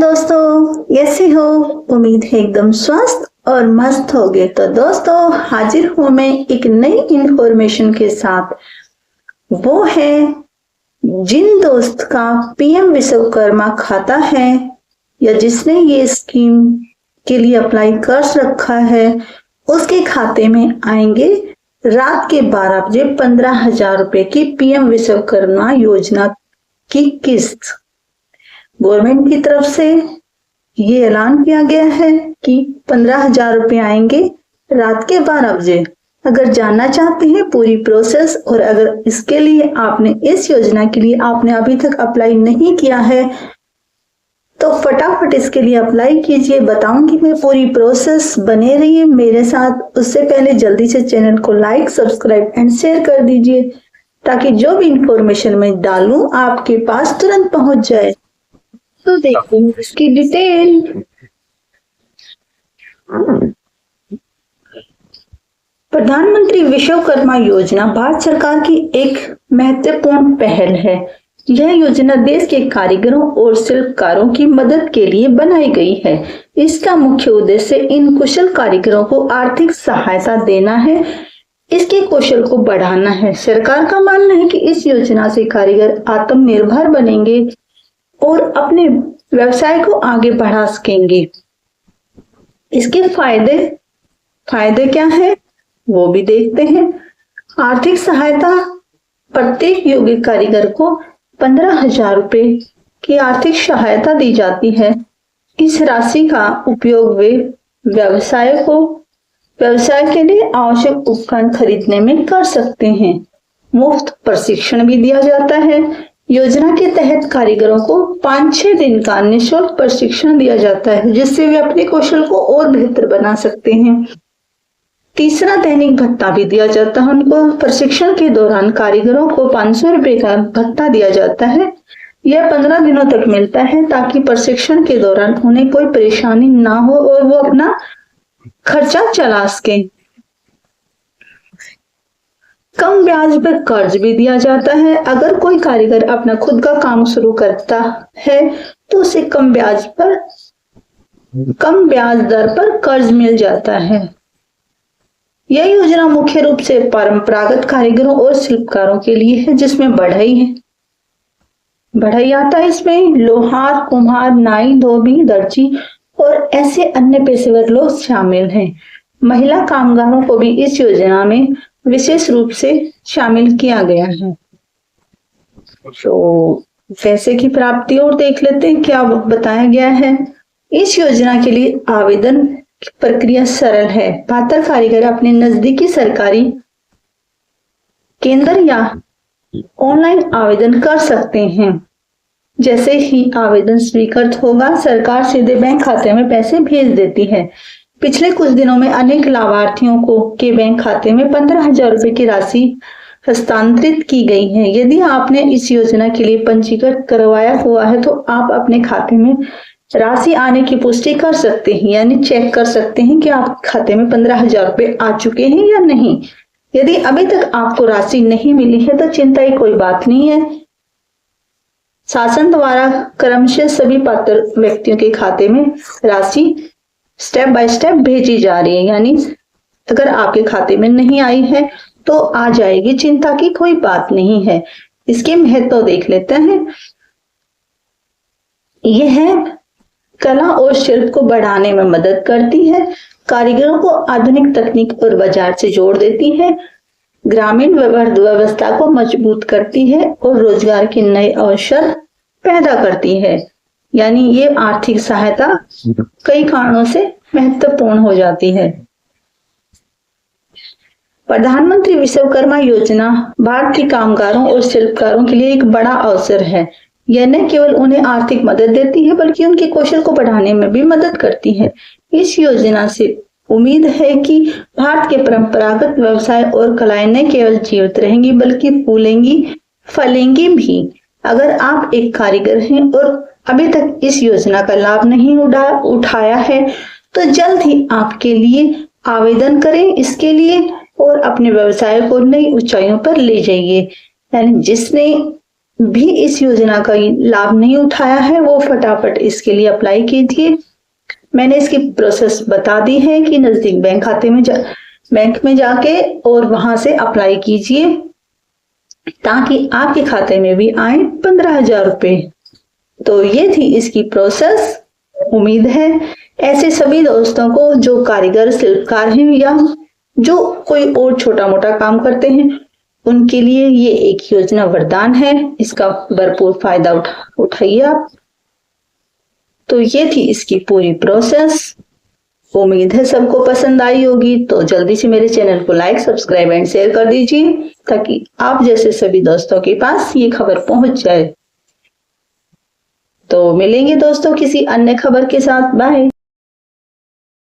दोस्तों, कैसे हो? उम्मीद है एकदम स्वस्थ और मस्त होगे। तो दोस्तों, हाजिर हूं मैं एक नई इंफॉर्मेशन के साथ। वो है, जिन दोस्त का पीएम विश्वकर्मा खाता है या जिसने ये स्कीम के लिए अप्लाई कर रखा है, उसके खाते में आएंगे रात के 12 बजे 15,000 रुपए की पीएम विश्वकर्मा योजना की किस्त। गवर्नमेंट की तरफ से ये ऐलान किया गया है कि 15,000 रुपए आएंगे रात के 12 बजे। अगर जानना चाहते हैं पूरी प्रोसेस और अगर इसके लिए आपने इस योजना के लिए आपने अभी तक अप्लाई नहीं किया है तो फटाफट इसके लिए अप्लाई कीजिए। बताऊंगी मैं पूरी प्रोसेस, बने रहिए मेरे साथ। उससे पहले जल्दी से चैनल को लाइक, सब्सक्राइब एंड शेयर कर दीजिए ताकि जो भी इंफॉर्मेशन मैं डालूं आपके पास तुरंत पहुंच जाए। तो देखते हैं इसकी डिटेल। प्रधानमंत्री विश्वकर्मा योजना भारत सरकार की एक महत्वपूर्ण पहल है। यह योजना देश के कारीगरों और शिल्पकारों की मदद के लिए बनाई गई है। इसका मुख्य उद्देश्य इन कुशल कारीगरों को आर्थिक सहायता देना है, इसके कौशल को बढ़ाना है। सरकार का मानना है कि इस योजना से कारीगर आत्मनिर्भर बनेंगे और अपने व्यवसाय को आगे बढ़ा सकेंगे। इसके फायदे क्या है वो भी देखते हैं। आर्थिक सहायता, प्रत्येक योग्य कारीगर को 15,000 रुपए की आर्थिक सहायता दी जाती है। इस राशि का उपयोग वे व्यवसाय के लिए आवश्यक उपकरण खरीदने में कर सकते हैं। मुफ्त प्रशिक्षण भी दिया जाता है। योजना के तहत कारीगरों को 5-6 दिन का निःशुल्क प्रशिक्षण दिया जाता है जिससे वे अपने कौशल को और बेहतर बना सकते हैं। तीसरा, दैनिक भत्ता भी दिया जाता है। उनको प्रशिक्षण के दौरान कारीगरों को 500 रुपए का भत्ता दिया जाता है। यह 15 दिनों तक मिलता है ताकि प्रशिक्षण के दौरान उन्हें कोई परेशानी ना हो और वो अपना खर्चा चला सके। कम ब्याज पर कर्ज भी दिया जाता है। अगर कोई कारीगर अपना खुद का काम शुरू करता है तो उसे कम ब्याज दर पर कर्ज मिल जाता है। यह योजना मुख्य रूप से परंपरागत कारीगरों और शिल्पकारों के लिए है, जिसमें बढ़ई आता है। इसमें लोहार, कुम्हार, नाई, धोबी, दर्जी और ऐसे अन्य पेशेवर लोग शामिल हैं। महिला कामगारों को भी इस योजना में विशेष रूप से शामिल किया गया है। तो पैसे की प्राप्ति और देख लेते हैं क्या बताया गया है। इस योजना के लिए आवेदन प्रक्रिया सरल है। पात्र कारीगर अपने नजदीकी सरकारी केंद्र या ऑनलाइन आवेदन कर सकते हैं। जैसे ही आवेदन स्वीकृत होगा, सरकार सीधे बैंक खाते में पैसे भेज देती है। पिछले कुछ दिनों में अनेक लाभार्थियों के बैंक खाते में 15,000 रुपए की राशि हस्तांतरित की गई है। यदि आपने इस योजना के लिए पंजीकृत करवाया हुआ है तो आप अपने खाते में राशि आने की पुष्टि कर सकते हैं, यानी चेक कर सकते हैं कि आपके खाते में 15,000 रुपए आ चुके हैं या नहीं। यदि अभी तक आपको राशि नहीं मिली है तो चिंता की कोई बात नहीं है। शासन द्वारा क्रमशः सभी पात्र व्यक्तियों के खाते में राशि स्टेप बाय स्टेप भेजी जा रही है, यानी अगर आपके खाते में नहीं आई है तो आ जाएगी, चिंता की कोई बात नहीं है। इसके महत्व देख लेते हैं। यह कला और शिल्प को बढ़ाने में मदद करती है, कारीगरों को आधुनिक तकनीक और बाजार से जोड़ देती है, ग्रामीण व्यवस्था को मजबूत करती है और रोजगार के नए अवसर पैदा करती है। यानी ये आर्थिक सहायता कई कारणों से महत्वपूर्ण हो जाती है। प्रधानमंत्री विश्वकर्मा योजना भारत के कामगारों और शिल्पकारों के लिए एक बड़ा अवसर है। यह न केवल उन्हें आर्थिक मदद देती है बल्कि उनके कौशल को बढ़ाने में भी मदद करती है। इस योजना से उम्मीद है कि भारत के परंपरागत व्यवसाय और कलाएं न केवल जीवित रहेंगी बल्कि फूलेंगी फलेंगी भी। अगर आप एक कारीगर हैं और अभी तक इस योजना का लाभ नहीं उठाया है तो जल्द ही आपके लिए आवेदन करें इसके लिए और अपने व्यवसाय को नई ऊंचाइयों पर ले जाइए। यानी जिसने भी इस योजना का लाभ नहीं उठाया है वो फटाफट इसके लिए अप्लाई कीजिए। मैंने इसकी प्रोसेस बता दी है कि नजदीक बैंक खाते में बैंक में जाके और वहां से अप्लाई कीजिए ताकि आपके खाते में भी आए 15,000 रुपए। तो ये थी इसकी प्रोसेस। उम्मीद है ऐसे सभी दोस्तों को जो कारीगर शिल्पकार हैं या जो कोई और छोटा मोटा काम करते हैं उनके लिए ये एक योजना वरदान है। इसका भरपूर फायदा उठाइए आप। तो ये थी इसकी पूरी प्रोसेस। उम्मीद है सबको पसंद आई होगी। तो जल्दी से मेरे चैनल को लाइक, सब्सक्राइब एंड शेयर कर दीजिए ताकि आप जैसे सभी दोस्तों के पास ये खबर पहुंच जाए। तो मिलेंगे दोस्तों किसी अन्य खबर के साथ। बाय।